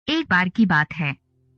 एक बार की बात है।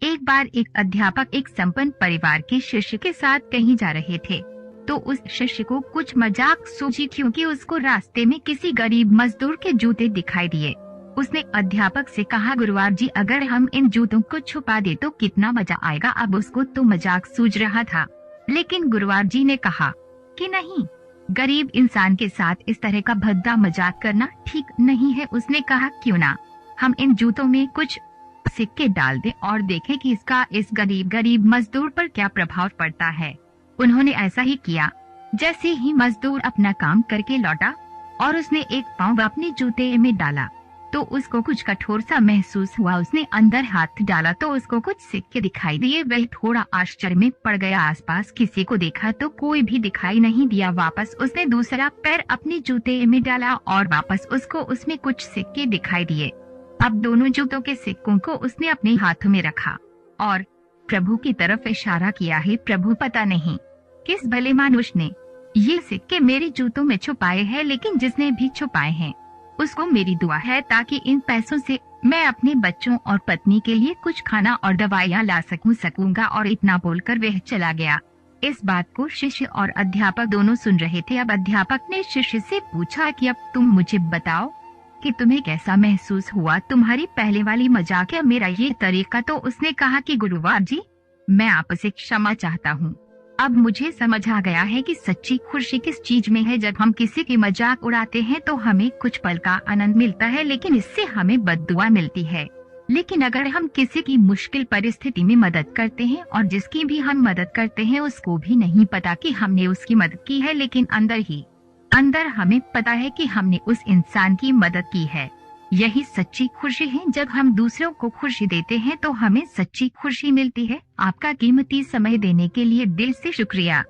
एक बार एक अध्यापक एक संपन्न परिवार के शिष्य के साथ कहीं जा रहे थे। तो उस शिष्य को कुछ मजाक सूझी क्योंकि उसको रास्ते में किसी गरीब मजदूर के जूते दिखाई दिए। उसने अध्यापक से कहा, गुरुवार जी, अगर हम इन जूतों को छुपा दे तो कितना मजा आएगा। अब उसको तो मजाक सूझ रहा था, लेकिन गुरुवार जी ने कहा कि नहीं, गरीब इंसान के साथ इस तरह का भद्दा मजाक करना ठीक नहीं है। उसने कहा, क्यों ना हम इन जूतों में कुछ सिक्के डाल दें और देखें कि इसका इस गरीब मजदूर पर क्या प्रभाव पड़ता है। उन्होंने ऐसा ही किया। जैसे ही मजदूर अपना काम करके लौटा और उसने एक पाँव अपने जूते में डाला तो उसको कुछ कठोर सा महसूस हुआ। उसने अंदर हाथ डाला तो उसको कुछ सिक्के दिखाई दिए। वह थोड़ा आश्चर्य में पड़ गया। आसपास किसी को देखा तो कोई भी दिखाई नहीं दिया। वापस उसने दूसरा पैर अपने जूते में डाला और वापस उसको उसमें कुछ सिक्के दिखाई दिए। अब दोनों जूतों के सिक्कों को उसने अपने हाथों में रखा और प्रभु की तरफ इशारा किया है। प्रभु, पता नहीं किस भले मानुष ने ये सिक्के मेरे जूतों में छुपाए हैं, लेकिन जिसने भी छुपाए हैं उसको मेरी दुआ है ताकि इन पैसों से मैं अपने बच्चों और पत्नी के लिए कुछ खाना और दवाइयाँ ला सकूंगा। और इतना बोलकर वह चला गया। इस बात को शिष्य और अध्यापक दोनों सुन रहे थे। अब अध्यापक ने शिष्य से पूछा कि अब तुम मुझे बताओ कि तुम्हें कैसा महसूस हुआ, तुम्हारी पहले वाली मजाक या मेरा ये तरीका। तो उसने कहा कि गुरुवार जी, मैं आपसे क्षमा चाहता हूँ। अब मुझे समझ आ गया है कि सच्ची खुशी किस चीज में है। जब हम किसी की मजाक उड़ाते हैं तो हमें कुछ पल का आनंद मिलता है, लेकिन इससे हमें बद्दुआ मिलती है। लेकिन अगर हम किसी की मुश्किल परिस्थिति में मदद करते हैं और जिसकी भी हम मदद करते हैं उसको भी नहीं पता कि हमने उसकी मदद की है, लेकिन अंदर ही अंदर हमें पता है कि हमने उस इंसान की मदद की है। यही सच्ची खुशी है। जब हम दूसरों को खुशी देते हैं तो हमें सच्ची खुशी मिलती है। आपका कीमती समय देने के लिए दिल से शुक्रिया।